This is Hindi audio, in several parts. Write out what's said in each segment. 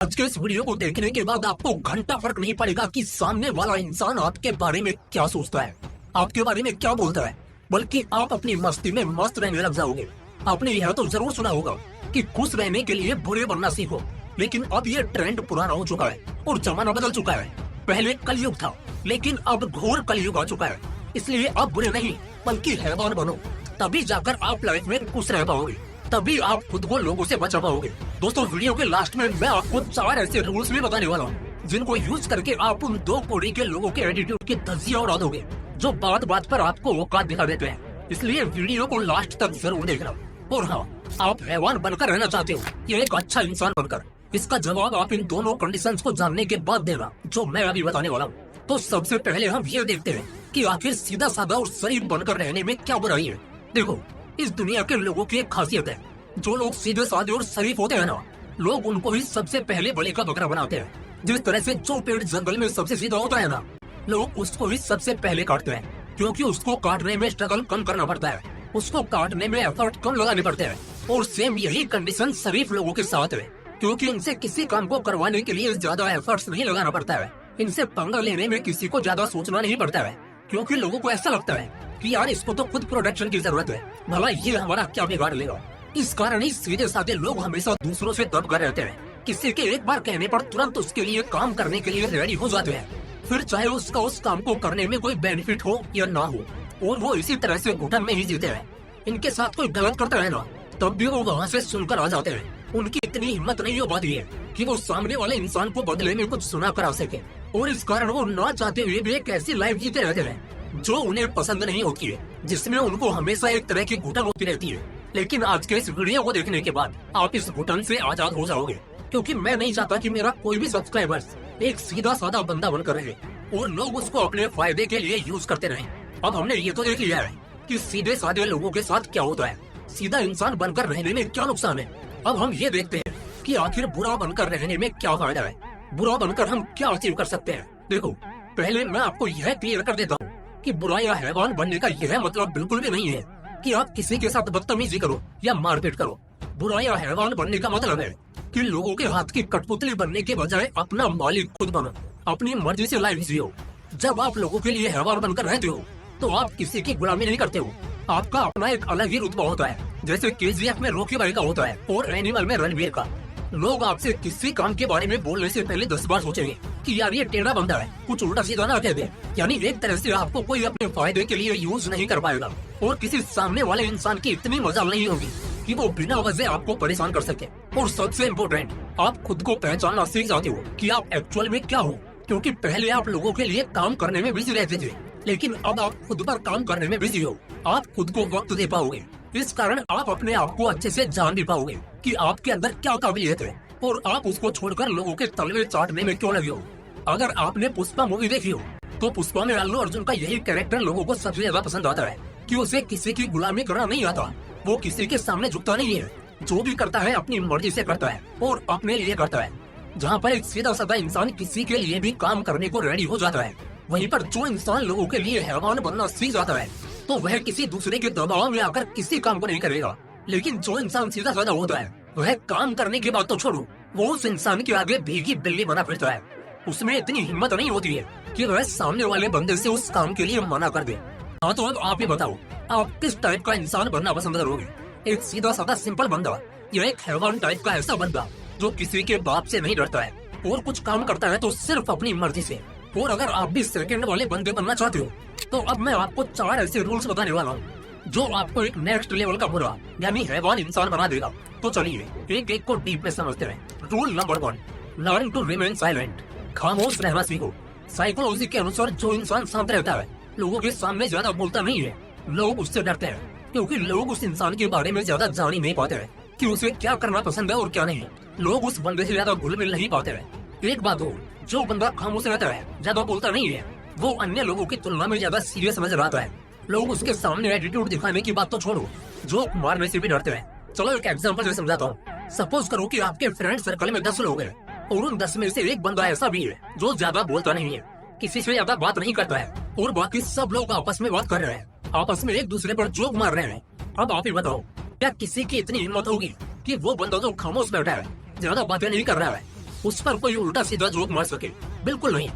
आज के इस वीडियो को देखने के बाद आपको घंटा फर्क नहीं पड़ेगा कि सामने वाला इंसान आपके बारे में क्या सोचता है, आपके बारे में क्या बोलता है, बल्कि आप अपनी मस्ती में मस्त रहने लग जाओगे। आपने यह तो जरूर सुना होगा कि खुश रहने के लिए बुरे बनना सीखो, लेकिन अब ये ट्रेंड पुराना हो चुका है और जमाना बदल चुका है। पहले कलयुग था, लेकिन अब घोर कलयुग आ चुका है। इसलिए अब बुरे नहीं बल्कि हैवान बनो, तभी जाकर आप लाइफ में खुश रह पाओगे, तभी आप खुद को लोगों से बचा पाओगे। दोस्तों, वीडियो के लास्ट में मैं आपको 4 ऐसे रूल्स भी बताने वाला हूँ जिनको यूज करके आप उन 2 कोड़ी के लोगों के एटीट्यूड की धज्जियां उड़ा दोगे जो बात बात पर आपको औकात दिखा देते हैं। इसलिए वीडियो को लास्ट तक जरूर देखना। और हाँ, आप हैवान बनकर रहना चाहते हो या एक अच्छा इंसान बनकर, इसका जवाब आप इन दोनों कंडीशंस को जानने के बाद देना जो मैं अभी बताने वाला हूँ। तो सबसे पहले हम ये देखते हैं कि आखिर सीधा साधा और शरीफ बनकर रहने में क्या बुराई है। देखो, इस दुनिया के लोगों की एक खासियत है, जो लोग सीधे साधे और शरीफ होते हैं ना, लोग उनको ही सबसे पहले बलि का बकरा बनाते हैं। जिस तरह से जो पेड़ जंगल में सबसे सीधा होता है ना, लोग उसको ही सबसे पहले काटते हैं, क्योंकि उसको काटने में स्ट्रगल कम करना पड़ता है, उसको काटने में एफर्ट कम लगाने पड़ते हैं। और सेम यही कंडीशन शरीफ लोगों के साथ है, क्योंकि इनसे किसी काम को करवाने के लिए ज्यादा एफर्ट्स नहीं लगाना पड़ता है। इनसे पंगा लेने में किसी को ज्यादा सोचना नहीं पड़ता है, क्योंकि लोगों को ऐसा लगता है कि यार इसको तो खुद प्रोटेक्शन की जरूरत है, भला ये हमारा क्या बिगाड़ लेगा। इस कारण ही सीधे साधे लोग हमेशा दूसरों से दब कर रहते हैं। किसी के एक बार कहने पर तुरंत उसके लिए काम करने के लिए रेडी हो जाते हैं, फिर चाहे उसका उस काम को करने में कोई बेनिफिट हो या ना हो, और वो इसी तरह से घुटन में ही जीते हैं। इनके साथ कोई गलत करता है ना, तब भी वो वहाँ से सुनकर आ जाते हैं। उनकी इतनी हिम्मत नहीं हो पाती है कि वो सामने वाले इंसान को बदले में कुछ सुना कर आ सके, और इस कारण वो ना चाहते हुए भी एक ऐसी लाइफ जीते रहते हैं जो उन्हें पसंद नहीं होती है, जिसमें उनको हमेशा एक तरह की घुटन होती रहती है। लेकिन आज के इस वीडियो को देखने के बाद आप इस घुटन से आजाद हो जाओगे, क्योंकि मैं नहीं चाहता कि मेरा कोई भी सब्सक्राइबर्स एक सीधा साधा बंदा बनकर रहे और लोग उसको अपने फायदे के लिए यूज करते रहे। अब हमने ये तो देख लिया है कि सीधे साधे लोगों के साथ क्या होता है, सीधा इंसान बनकर रहने में क्या नुकसान है। अब हम ये देखते हैं कि आखिर बुरा बनकर रहने में क्या फायदा है, बुरा बनकर हम क्या अचीव कर सकते हैं। देखो, पहले मैं आपको यह क्लियर कर देता हूँ कि बुरा या हैवान बनने का यह मतलब बिल्कुल भी नहीं है कि आप किसी के साथ बदतमीजी करो या मारपीट करो। बुरा या हैवान बनने का मतलब है कि लोगों के हाथ की कठपुतली बनने के बजाय अपना मालिक खुद बनो, अपनी मर्जी से लाइफ जियो। जब आप लोगों के लिए हैवान बनकर रहते हो तो आप किसी की गुलामी नहीं करते हो, आपका अपना एक अलग ही रुतबा होता है, जैसे KGF में रॉकी भाई का होता है और एनिमल में रणवीर का। लोग आपसे किसी काम के बारे में बोलने से पहले 10 बार सोचेंगे कि यार ये टेढ़ा बंदा है, कुछ उल्टा सीधा ना कह दे। यानी एक तरह से आपको कोई अपने फायदे के लिए यूज नहीं कर पाएगा, और किसी सामने वाले इंसान की इतनी मजाल नहीं होगी कि वो बिना वजह आपको परेशान कर सके। और सबसे इम्पोर्टेंट, आप खुद को पहचानना सीख जाते हो कि आप एक्चुअल में क्या हो, क्योंकि पहले आप लोगों के लिए काम करने में बिजी रहते थे, लेकिन अब आप खुद पर काम करने में बिजी हो। आप खुद को वक्त दे पाओगे, इस कारण आप अपने आप को अच्छे से जान भी पाओगे कि आपके अंदर क्या काबिलियत है, और आप उसको छोड़कर लोगों के तलवे चाटने में क्यों लगे हो। अगर आपने पुष्पा मूवी देखी हो तो पुष्पा में अल्लू अर्जुन का यही कैरेक्टर लोगों को सबसे ज्यादा पसंद आता है कि उसे किसी की गुलामी करना नहीं आता, वो किसी के सामने झुकता नहीं है, जो भी करता है अपनी मर्जी से करता है और अपने लिए करता है। जहाँ पर एक सीधा साधा इंसान किसी के लिए भी काम करने को रेडी हो जाता है, वहीं पर जो इंसान लोगों के लिए हैवान बनना सीख जाता है तो वह किसी दूसरे के दबाव में आकर किसी काम को नहीं करेगा। लेकिन जो इंसान सीधा साधा होता है वह काम करने की बात तो छोड़ो, वो उस इंसान के आगे भीगी बिल्ली बना फिरता है। उसमें इतनी हिम्मत नहीं होती है कि वह सामने वाले बंदे से उस काम के लिए मना कर दे। हाँ, तो अब आप ही बताओ, आप किस टाइप का इंसान बनना पसंद करोगे? एक सीधा साधा सिंपल बंदा या एक हैवान टाइप का ऐसा बंदा जो किसी के बाप से नहीं डरता है और कुछ काम करता है तो सिर्फ अपनी मर्जी से? और अगर आप भी सेकंड वाले बंदे बनना चाहते हो तो अब मैं आपको 4 ऐसे रूल्स बताने वाला हूँ जो आपको एक नेक्स्ट लेवल का बुरा यानी हैवान इंसान बना देगा। तो चलिए एक एक को डीप में समझते हैं। Rule number 1, learn to remain silent. खामोश रहना सीखो। साइकोलॉजी के अनुसार जो इंसान शांत रहता है, लोगों के सामने ज्यादा बोलता नहीं है, लोग उससे डरते हैं, क्योंकि लोग उस इंसान के बारे में ज्यादा जान ही नहीं पाते हैं कि उसे क्या करना पसंद है और क्या नहीं। लोग उस बंदे से ज्यादा घुल मिल नहीं पाते हैं। एक बात हो, जो बंदा खामोश रहता है, ज्यादा बोलता नहीं है, वो अन्य लोगों की तुलना में ज्यादा सीरियस नजर आता है। लोग उसके सामने एटीट्यूड दिखाने की बात तो छोड़ो, जोक मारने से भी डरते हैं। चलो एक एग्जांपल से समझाता हूँ। सपोज करो कि आपके फ्रेंड सर्कल में 10 लोग हैं और उन 10 में से एक बंदा ऐसा भी है जो ज्यादा बोलता नहीं है, किसी से ज्यादा बात नहीं करता है, और बाकी सब लोग आपस में बात कर रहे हैं, आपस में एक दूसरे पर जोक मार रहे हैं। अब आप ही बताओ, क्या किसी की इतनी हिम्मत होगी कि वो बंदा जो खामोश बैठा है, ज्यादा बातें नहीं कर रहा है, उस पर कोई उल्टा सीधा जोक मार सके, बिल्कुल नहीं।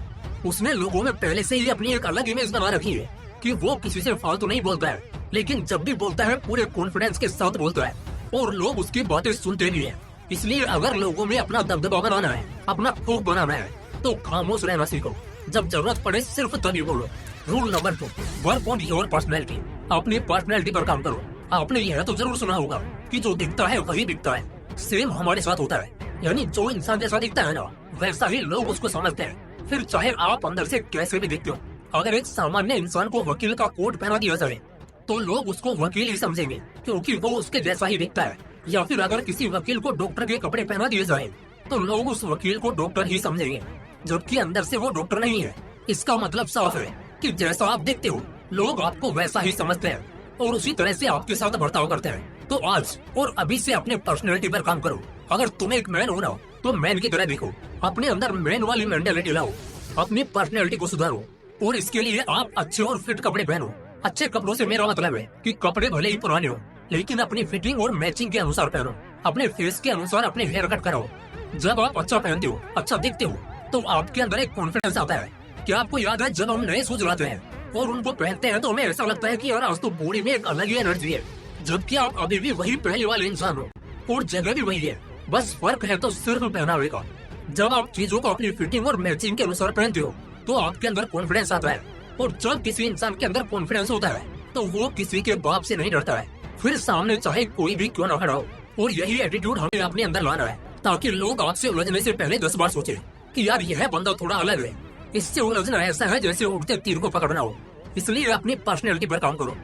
उसने लोगों में पहले से ही अपनी एक अलग इमेज बना रखी है कि वो किसी से फालतू नहीं बोलता है, लेकिन जब भी बोलता है पूरे कॉन्फिडेंस के साथ बोलता है और लोग उसकी बातें सुनते भी हैं। इसलिए अगर लोगों में अपना दबदबा बनाना है, अपना खौफ बनाना है, तो खामोश रहना सीखो। जब जरूरत पड़े सिर्फ तभी बोलो। Rule number 2, work on your personality. अपनी पर्सनैलिटी पर काम करो। आपने यह तो जरूर सुना होगा कि जो दिखता है वही बिकता है। सेम हमारे साथ होता है, यानी जो इंसान जैसा दिखता है ना, वैसा ही लोग उसको समझते हैं। फिर चाहे आप अंदर से कैसे भी दिखते हो, अगर एक सामान्य इंसान को वकील का कोट पहना दिया जाए तो लोग उसको वकील ही समझेंगे, क्योंकि वो उसके जैसा ही दिखता है। या फिर अगर किसी वकील को डॉक्टर के कपड़े पहना दिए जाए तो लोग उस वकील को डॉक्टर ही समझेंगे, जबकि अंदर से वो डॉक्टर नहीं है। इसका मतलब साफ है कि जैसा आप दिखते हो लोग आपको वैसा ही समझते हैं और उसी तरह से आपके साथ बर्ताव करते हैं। तो आज और अभी से अपने पर्सनैलिटी पर काम करो। अगर तुम्हें एक मैन होना हो तो मैन की तरह दिखो, अपने अंदर मैन वाली मेंटालिटी लाओ, अपनी पर्सनैलिटी को सुधारो। और इसके लिए आप अच्छे और फिट कपड़े पहनो। अच्छे कपड़ों से मेरा मतलब है कि कपड़े भले ही पुराने हो, लेकिन अपनी फिटिंग और मैचिंग के अनुसार पहनो। अपने फेस के अनुसार अपने हेयर कट कराओ। जब आप अच्छा पहनते हो, अच्छा दिखते हो, तो आपके अंदर एक कॉन्फिडेंस आता है। क्या आपको याद है जब हम नए शूज लाते हैं और उनको पहनते हैं तो हमें ऐसा लगता है कि यार आज तो बॉडी में एक अलग ही एनर्जी है, जबकि आप अभी भी वही पहले वाले इंसान हो और जगह भी वही है। बस फर्क है तो सिर्फ पहनावे का। जब आप चीजों को अपनी फिटिंग और मैचिंग के अनुसार पहनते हो तो आपके अंदर कॉन्फिडेंस आता है। और जब किसी इंसान के अंदर कॉन्फिडेंस होता है तो वो किसी के बाप से नहीं डरता है, फिर सामने चाहे कोई भी क्यों ना खड़ा हो। और यही एटीट्यूड हमें अपने अंदर लाना है, ताकि लोग आपसे उलझने से पहले 10 बार सोचे कि यार यह बंदा थोड़ा अलग है, इससे उलझना ऐसा है जैसे उड़ते तीर को पकड़ना हो। इसलिए अपनी पर्सनैलिटी पर काम करो।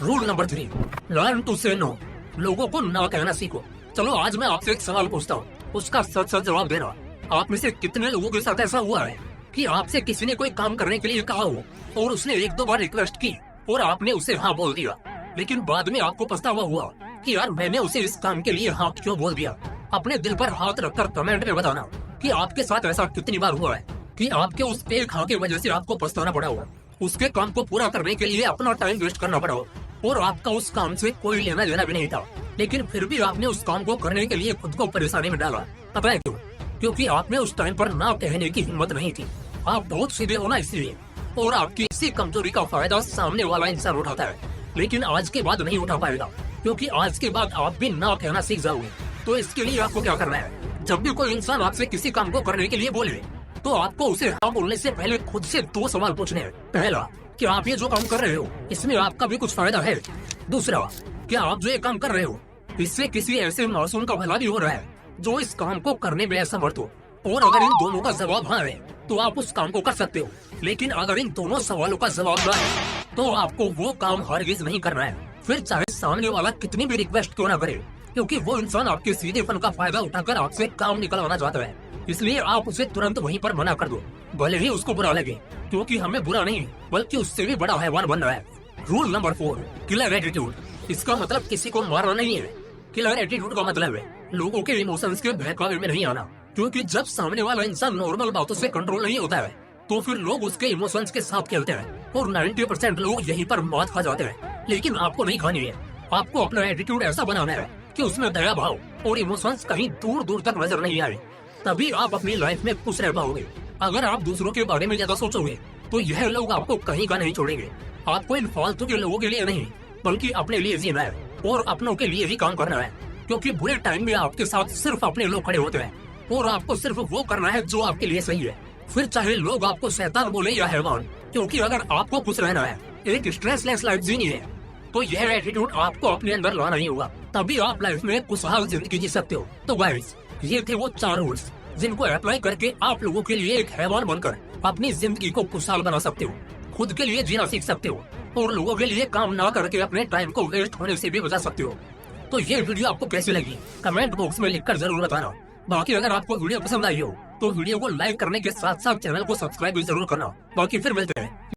रूल नंबर 3, लर्न टू से नो। लोगों को ना कहना सीखो। चलो आज मैं आपसे एक सवाल पूछता हूँ, उसका सच सच जवाब देना। आप में से कितने लोगों के साथ ऐसा हुआ है कि आपसे किसी ने कोई काम करने के लिए कहा हो और उसने 1-2 बार रिक्वेस्ट की और आपने उसे हाँ बोल दिया, लेकिन बाद में आपको पछतावा हुआ कि यार मैंने उसे इस काम के लिए हाँ क्यों बोल दिया। अपने दिल पर हाथ रखकर कमेंट में बताना कि आपके साथ ऐसा कितनी बार हुआ है कि आपके उस एक हाँ की वजह से आपको पछताना पड़ा हो, उसके काम को पूरा करने के लिए अपना टाइम वेस्ट करना पड़ा हो और आपका उस काम से कोई लेना देना भी नहीं था, लेकिन फिर भी आपने उस काम को करने के लिए खुद को परेशानी में डाला। पता है क्यों? क्योंकि आपने उस टाइम पर ना कहने की हिम्मत नहीं थी। आप बहुत सीधे हो ना, इसलिए। और आपकी इसी कमजोरी का फायदा सामने वाला इंसान उठाता है, लेकिन आज के बाद नहीं उठा पाएगा, क्योंकि आज के बाद आप भी ना कहना सीख जाओगे। तो इसके लिए आपको क्या करना है, जब भी कोई इंसान आपसे किसी काम को करने के लिए बोले तो आपको उसे हाँ बोलने से पहले खुद से 2 सवाल पूछने हैं। पहला, क्या आप ये जो काम कर रहे हो इसमें आपका भी कुछ फायदा है? दूसरा, क्या आप जो ये काम कर रहे हो इससे किसी ऐसे मासूम का भला भी हो रहा है जो इस काम को करने में असमर्थ हो? और अगर इन दोनों का जवाब हाँ है तो आप उस काम को कर सकते हो, लेकिन अगर इन दोनों सवालों का जवाब ना है तो आपको वो काम हरगिज नहीं करना है, फिर चाहे सामने वाला कितनी भी रिक्वेस्ट क्यों ना करे, क्योंकि वो इंसान आपके सीधेपन का फायदा उठाकर आपसे काम निकलवाना चाहता है। इसलिए आप उसे तुरंत वहीं पर मना कर दो, भले ही उसको बुरा लगे, क्योंकि हमें बुरा नहीं बल्कि उससे भी बड़ा हैवान बन रहा है। Rule number 4, killer attitude. इसका मतलब किसी को मारना नहीं है। किलर एटीट्यूड का मतलब है लोगों के इमोशंस के बहकावे में नहीं आना, क्योंकि जब सामने वाला इंसान नॉर्मल बातों से कंट्रोल नहीं होता है तो फिर लोग उसके इमोशंस के साथ खेलते हैं और 90% लोग यहीं पर मात खा जाते हैं। लेकिन आपको नहीं खानी है। आपको अपना एटीट्यूड ऐसा बनाना है कि उसमें दया भाव और इमोशंस कहीं दूर दूर तक नजर नहीं आए, तभी आप अपनी लाइफ में खुश रह पाओगे। अगर आप दूसरों के बारे में ज्यादा सोचोगे तो यह लोग आपको कहीं का नहीं छोड़ेंगे। आपको इन फालतू के लोगों के लिए नहीं बल्कि अपने लिए जीना है और अपनों के लिए ही काम करना है, क्योंकि बुरे टाइम में आपके साथ सिर्फ अपने लोग खड़े होते हैं और आपको सिर्फ वो करना है जो आपके लिए सही है, फिर चाहे लोग आपको शैतान बोले या हैवान। क्योंकि अगर आपको खुश रहना है, एक स्ट्रेसलेस लाइफ जीनी है, तो यह एटीट्यूड आपको अपने अंदर लाना ही होगा, तभी आप लाइफ में खुशहाल जिंदगी जी सकते हो। तो गाइस, ये थे वो 4 रूल्स जिनको अप्लाई करके आप लोगों के लिए एक हैवान बनकर अपनी जिंदगी को खुशहाल बना सकते हो, खुद के लिए जीना सीख सकते हो और लोगों के लिए काम ना करके अपने टाइम को वेस्ट होने से भी बचा सकते हो। तो ये वीडियो आपको कैसी लगी कमेंट बॉक्स में लिखकर जरूर बताना। बाकी अगर आपको वीडियो पसंद आई हो तो वीडियो को लाइक करने के साथ साथ चैनल को सब्सक्राइब भी जरूर करना। बाकी फिर मिलते हैं